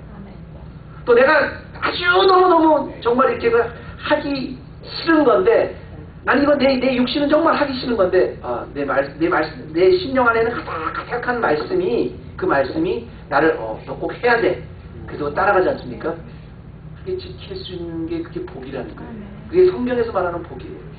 또 내가 아주 너무너무 정말 이렇게 하기 싫은 건데 나는 이건 내 육신은 정말 하기 싫은 건데 내 심령 안에는 가득한 말씀이 그 말씀이 나를 너 꼭 해야 돼. 그래서 따라가지 않습니까? 그게 지킬 수 있는 게 그게 복이라는 거예요. 그게 성경에서 말하는 복이에요.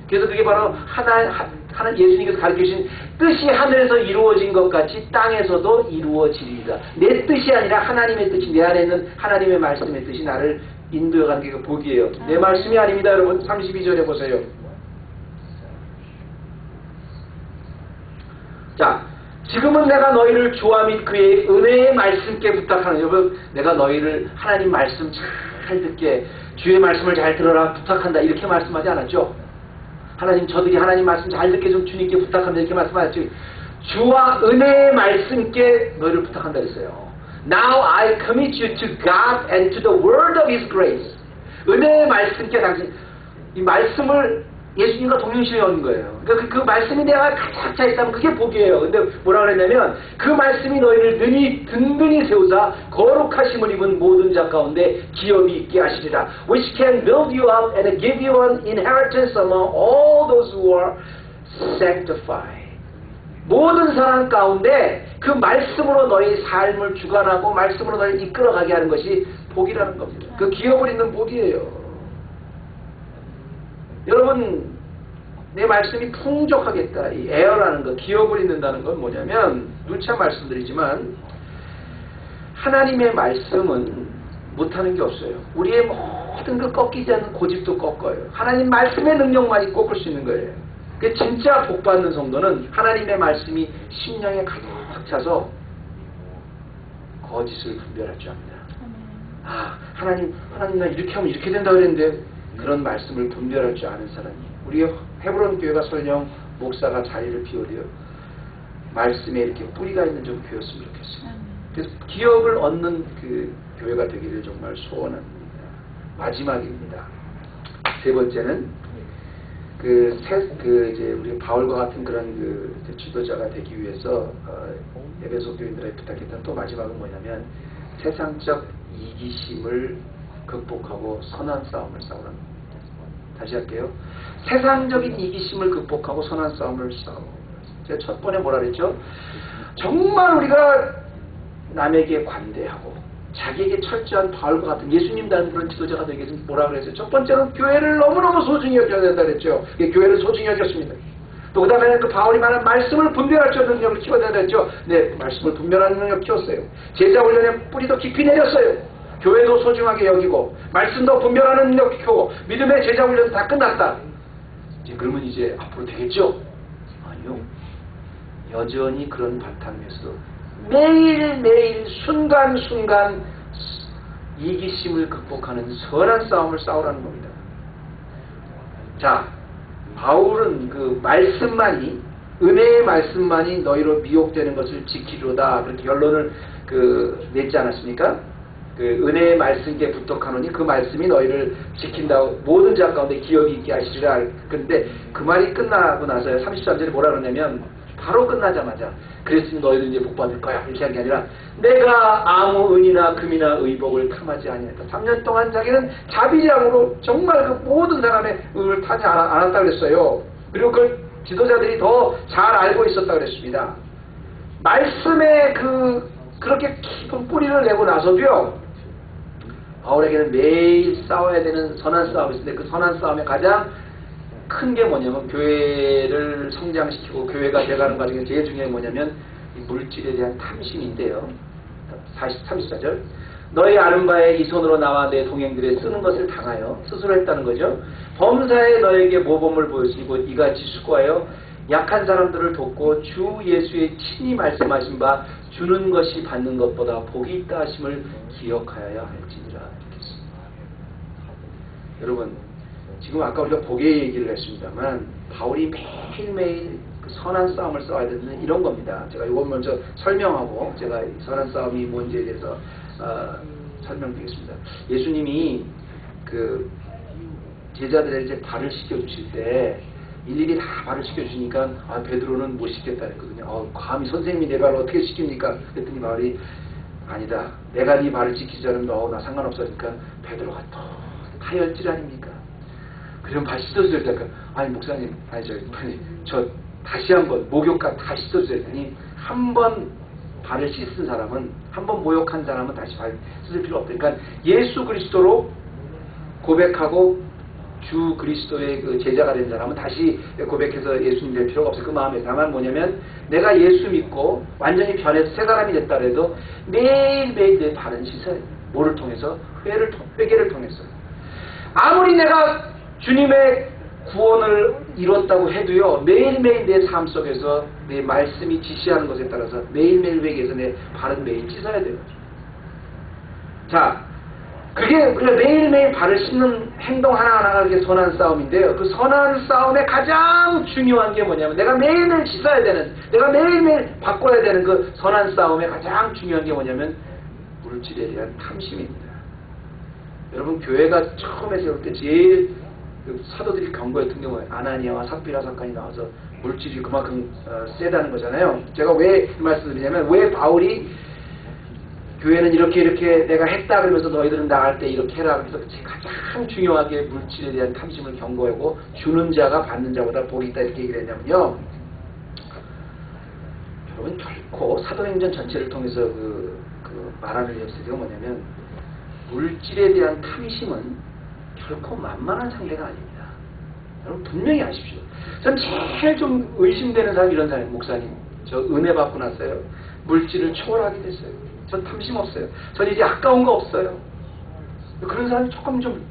그래서 그게 바로 하나 예수님께서 가르치신 뜻이 하늘에서 이루어진 것 같이 땅에서도 이루어지리이다. 내 뜻이 아니라 하나님의 뜻이 내 안에 있는 하나님의 말씀의 뜻이 나를 인도해가는 게 그 복이에요. 내 말씀이 아닙니다. 여러분 32절에 보세요. 자, 지금은 내가 너희를 주와 및 그의 은혜의 말씀께 부탁하는 여러분 내가 너희를 하나님 말씀 잘 듣게 주의 말씀을 잘 들어라 부탁한다 이렇게 말씀하지 않았죠? 하나님 저들이 하나님 말씀 잘 듣게 좀 주님께 부탁한다 이렇게 말씀하셨지 주와 은혜의 말씀께 너희를 부탁한다 그랬어요. Now I commit you to God and to the word of His grace. 은혜의 말씀께 당신 이 말씀을 예수님과 동일시해 얻는 거예요. 그러니까 그 말씀이 내가 가득 차 있다면 그게 복이에요. 근데 뭐라 그랬냐면 그 말씀이 너희를 능히 든든히 세우사 거룩하심을 입은 모든 자 가운데 기업이 있게 하시리라. Which can build you up and give you an inheritance among all those who are sanctified. 모든 사람 가운데 그 말씀으로 너희 삶을 주관하고 말씀으로 너희를 이끌어가게 하는 것이 복이라는 겁니다. 그 기업을 있는 복이에요. 여러분 내 말씀이 풍족하겠다. 이 에어라는 거 기업을 잇는다는 건 뭐냐면 누차 말씀드리지만 하나님의 말씀은 못하는 게 없어요. 우리의 모든 그 꺾이지 않는 고집도 꺾어요. 하나님 말씀의 능력만이 꺾을 수 있는 거예요. 그 진짜 복받는 성도는 하나님의 말씀이 심령에 가득 차서 거짓을 분별할 줄 압니다. 아, 하나님 나 이렇게 하면 이렇게 된다 그랬는데 그런 말씀을 분별할 줄 아는 사람이 우리 헤브론 교회가 설령 목사가 자리를 비워도요 말씀에 이렇게 뿌리가 있는 좀 교회였으면 좋겠어요. 그래서 기업을 얻는 그 교회가 되기를 정말 소원합니다. 마지막입니다. 세 번째는 이제 우리 바울과 같은 그런 그 지도자가 되기 위해서 에베소 교인들에게 부탁했던 또 마지막은 뭐냐면 세상적 이기심을 극복하고 선한 싸움을 싸우라는 겁니다. 다시 할게요. 세상적인 이기심을 극복하고 선한 싸움을 싸우. 제가 첫 번에 뭐라 그랬죠? 정말 우리가 남에게 관대하고 자기에게 철저한 바울과 같은 예수님 닮은 그런 지도자가 되기 위해서 뭐라 그랬어요? 첫 번째는 교회를 너무너무 소중히 여겨야 된다 그랬죠. 교회를 소중히 여겼습니다. 또 그 다음에는 그 바울이 말한 말씀을 분별할 수 있는 능력을 키워야 된다 그랬죠. 네, 말씀을 분별하는 능력을 키웠어요. 제자 훈련에 뿌리도 깊이 내렸어요. 교회도 소중하게 여기고 말씀도 분별하는 능력을 키우고 믿음의 제자 훈련도 다 끝났다. 이제 그러면 이제 앞으로 되겠죠? 아니요. 여전히 그런 바탕에서도 매일매일 순간순간 이기심을 극복하는 선한 싸움을 싸우라는 겁니다. 자, 바울은 그 말씀만이 은혜의 말씀만이 너희로 미혹되는 것을 지키로다 그렇게 결론을 냈지 않았습니까? 그 은혜의 말씀께 부탁하노니 그 말씀이 너희를 지킨다. 모든 자 가운데 기업이 있게 하시리라. 그런데 그 말이 끝나고 나서 33절에 뭐라 그러냐면 바로 끝나자마자 그랬으니 너희들 이제 복 받을 거야 이렇게 한 게 아니라 내가 아무 은이나 금이나 의복을 탐하지 아니하였다. 3년 동안 자기는 자비량으로 정말 그 모든 사람의 의를 타지 않았다 그랬어요. 그리고 그 지도자들이 더 잘 알고 있었다 그랬습니다. 말씀에 그렇게 깊은 뿌리를 내고 나서도요 바울에게는 매일 싸워야 되는 선한 싸움이 있는데 그 선한 싸움의 가장 큰 게 뭐냐면 교회를 성장시키고 교회가 돼가는 과정에 제일 중요한 게 뭐냐면 이 물질에 대한 탐심인데요. 34절 너희 아는 바에 이 손으로 나와 내 동행들에 쓰는 것을 당하여 스스로 했다는 거죠. 범사에 너에게 모범을 보여주고 이같이 수고하여 약한 사람들을 돕고 주 예수의 친히 말씀하신 바 주는 것이 받는 것보다 복이 있다 하심을 기억하여야 할지니라. 여러분 지금 아까 우리가 복의 얘기를 했습니다만 바울이 매일매일 그 선한 싸움을 싸워야 되는 이런 겁니다. 제가 이거 먼저 설명하고 제가 선한 싸움이 뭔지에 대해서 설명드리겠습니다. 예수님이 그 제자들에게 이제 발을 씻겨주실 때 일일이 다 발을 씻겨주시니까 베드로는 못 씻겠다 했거든요. 감히 선생님이 내 발을 어떻게 씻깁니까? 그랬더니 바울이 아니다. 내가 네 발을 씻기지 않으면 나 상관없으니까 베드로가 또 타열질 아닙니까? 그럼 발 씻어주세요. 그러니까 아니 목사님 저 다시 한번 목욕과 다시 씻어주세요. 했더니 한 번 발을 씻은 사람은 한 번 모욕한 사람은 다시 발 씻을 필요 없다. 그러니까 예수 그리스도로 고백하고 주 그리스도의 그 제자가 된 사람은 다시 고백해서 예수님 될 필요가 없어요. 그 마음에 다만 뭐냐면 내가 예수 믿고 완전히 변해서 새 사람이 됐다 그래도 매일매일 내 발은 씻어야 돼요. 뭐를 통해서? 회개를 통해서. 아무리 내가 주님의 구원을 이뤘다고 해도요 매일매일 내 삶 속에서 내 말씀이 지시하는 것에 따라서 매일매일 회개해서 내 발은 매일 씻어야 돼요. 자, 그게 매일매일 발을 씻는 행동 하나하나가 그게 선한 싸움인데요. 그 선한 싸움의 가장 중요한 게 뭐냐면 내가 매일매일 씻어야 되는, 내가 매일매일 바꿔야 되는 그 선한 싸움의 가장 중요한 게 뭐냐면 물질에 대한 탐심입니다. 여러분 교회가 처음에 세울 때 제일 사도들이 경고했던 경우에 아나니아와 삽비라 사건이 나와서 물질이 그만큼 세다는 거잖아요. 제가 왜 이 말씀을 드리냐면 왜 바울이 교회는 이렇게 내가 했다 그러면서 너희들은 나갈 때 이렇게 해라 그래서 가장 중요하게 물질에 대한 탐심을 경고하고 주는 자가 받는 자보다 복이 있다 이렇게 얘기를 했냐면요. 여러분 결코 사도행전 전체를 통해서 말하는 역사가 뭐냐면 물질에 대한 탐심은 결코 만만한 상대가 아닙니다. 여러분 분명히 아십시오. 전 제일 좀 의심되는 사람이 이런 사람이에요. 목사님 저 은혜 받고 났어요. 물질을 초월하게 됐어요. 전 탐심 없어요. 전 이제 아까운 거 없어요. 그런 사람이 조금 좀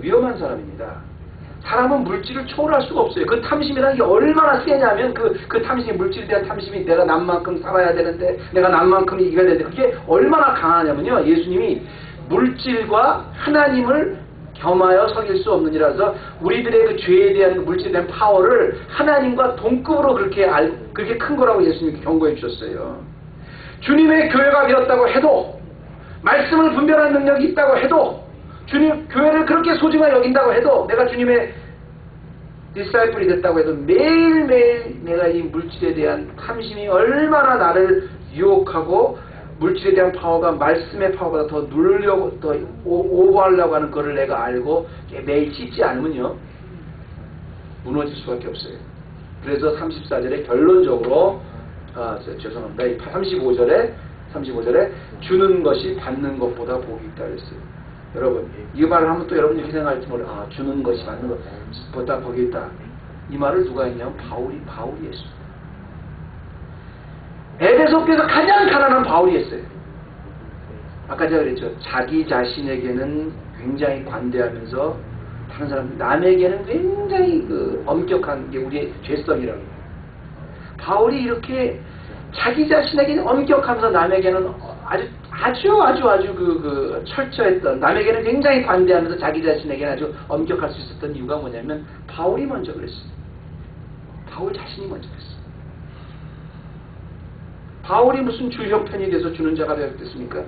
위험한 사람입니다. 사람은 물질을 초월할 수가 없어요. 그 탐심이라는 게 얼마나 세냐면 그 탐심이, 물질에 대한 탐심이 내가 남만큼 살아야 되는데, 내가 남만큼 이겨야 되는데, 그게 얼마나 강하냐면요. 예수님이 물질과 하나님을 겸하여 섬길 수 없느니라서 우리들의 그 죄에 대한, 물질에 대한 파워를 하나님과 동급으로 그렇게 큰 거라고 예수님이 경고해 주셨어요. 주님의 교회가 되었다고 해도, 말씀을 분별하는 능력이 있다고 해도, 주님 교회를 그렇게 소중하게 여긴다고 해도, 내가 주님의 디사이플이 됐다고 해도 매일매일 내가 이 물질에 대한 탐심이 얼마나 나를 유혹하고, 물질에 대한 파워가 말씀의 파워보다 더 누르려고, 더 오버하려고 하는 거를 내가 알고 매일 찢지 않으면요, 무너질 수밖에 없어요. 그래서 34절에 결론적으로, 죄송합니다. 35절에 주는 것이 받는 것보다 복이 있다 그랬어요. 여러분, 이 말을 하면 또 여러분이 이렇게 생각할지 몰라요. 주는 것이 받는 것보다 복이 있다. 이 말을 누가 했냐면 바울이 했어요. 에베소 교회에서 가장 가난한 바울이 했어요. 아까 제가 그랬죠. 자기 자신에게는 굉장히 관대하면서 다른 사람, 남에게는 굉장히 엄격한 게 우리의 죄성이라고 해요. 바울이 이렇게 자기 자신에게는 엄격하면서 남에게는 아주 철저했던, 남에게는 굉장히 관대하면서 자기 자신에게는 아주 엄격할 수 있었던 이유가 뭐냐면 바울이 먼저 그랬어요. 바울 자신이 먼저 그랬어요. 바울이 무슨 주 형편이 돼서 주는 자가 되었겠습니까?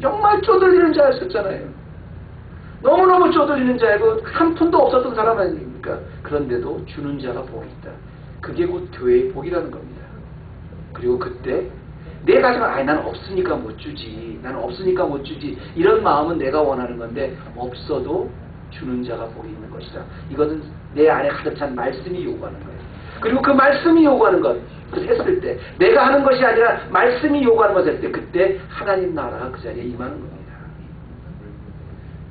정말 쪼들리는 자였었잖아요. 너무너무 쪼들리는 자이고 한 푼도 없었던 사람 아닙니까? 그런데도 주는 자가 복이 있다. 그게 곧 교회의 복이라는 겁니다. 그리고 그때 내 가정은 나는 없으니까 못 주지, 나는 없으니까 못 주지, 이런 마음은 내가 원하는 건데, 없어도 주는 자가 복이 있는 것이다. 이거는 내 안에 가득 찬 말씀이 요구하는 거예요. 그리고 그 말씀이 요구하는 것 했을 때, 내가 하는 것이 아니라 말씀이 요구하는 것을 했을 때, 그때 하나님 나라가 그 자리에 임하는 겁니다.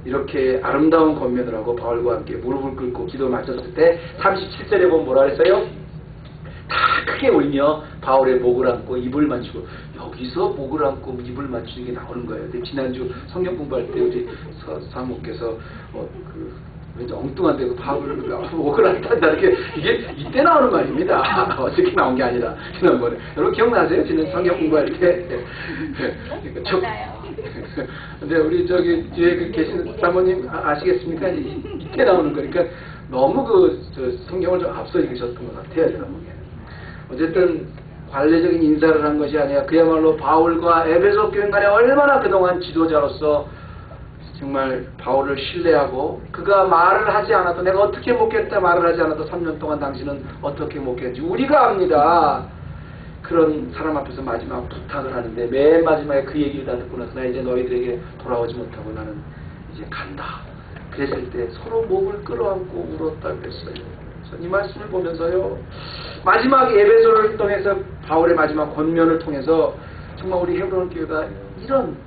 이렇게 아름다운 권면을 하고 바울과 함께 무릎을 꿇고 기도를 마쳤을 때 37절에 보면 뭐라 그랬어요? 다 크게 울며 바울의 목을 안고 입을 맞추고, 여기서 목을 안고 입을 맞추는 게 나오는 거예요. 근데 지난주 성경 공부할 때 우리 사모께서 왠지 엉뚱한데 그 바울을 목을 안다, 이게 이때 나오는 말입니다. 어저께 나온 게 아니라 지난번에. 여러분 기억나세요? 지난 성경 공부할 때. 근데 우리 뒤에 계신 사모님 아시겠습니까? 이때 나오는 거니까 너무 성경을 좀 앞서 읽으셨던 것 같아요. 제가 보기에는. 어쨌든 관례적인 인사를 한 것이 아니라 그야말로 바울과 에베소 교회 간에 얼마나 그동안 지도자로서 정말 바울을 신뢰하고, 그가 말을 하지 않아도, 내가 어떻게 먹겠다 말을 하지 않아도 3년 동안 당신은 어떻게 먹겠는지 우리가 압니다. 그런 사람 앞에서 마지막 부탁을 하는데, 맨 마지막에 그 얘기를 다 듣고 나서 나 이제 너희들에게 돌아오지 못하고 나는 이제 간다. 그랬을 때 서로 목을 끌어안고 울었다 그랬어요. 이 말씀을 보면서요, 마지막 에베소를 통해서, 바울의 마지막 권면을 통해서 정말 우리 헤브론 교회가 이런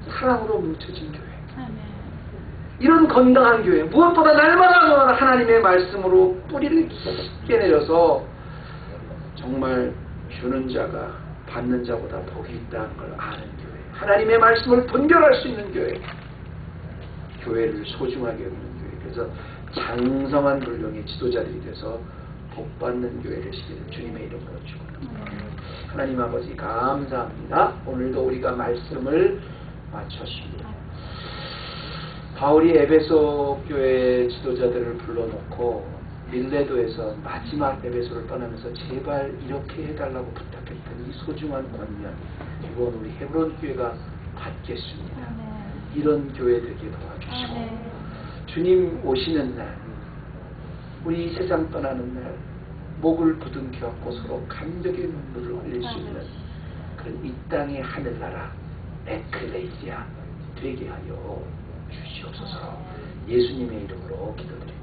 사랑으로 뭉쳐진 교회, 이런 건강한 교회, 무엇보다 날마다 하나님의 말씀으로 뿌리를 깊게 내려서 정말 주는 자가 받는 자보다 복이 있다는 걸 아는 교회, 하나님의 말씀을 분별할 수 있는 교회, 교회를 소중하게 여기는 교회, 그래서 장성한 불령의 지도자들이 돼서 복받는 교회 되시기를 주님의 이름으로 축원합니다. 하나님 아버지 감사합니다. 오늘도 우리가 말씀을 마쳤습니다. 바울이 에베소 교회 지도자들을 불러놓고 밀레도에서 마지막 에베소를 떠나면서 제발 이렇게 해달라고 부탁했던 이 소중한 권면, 이번 우리 헤브론 교회가 받겠습니다. 이런 교회 되게 도와주시고, 주님 오시는 날, 우리 세상 떠나는 날, 목을 부둥켜 안고 서로 감격의 눈물을 흘릴 수 있는 그런 이 땅의 하늘나라 에클레시아 되게 하여 주시옵소서. 예수님의 이름으로 기도드립니다.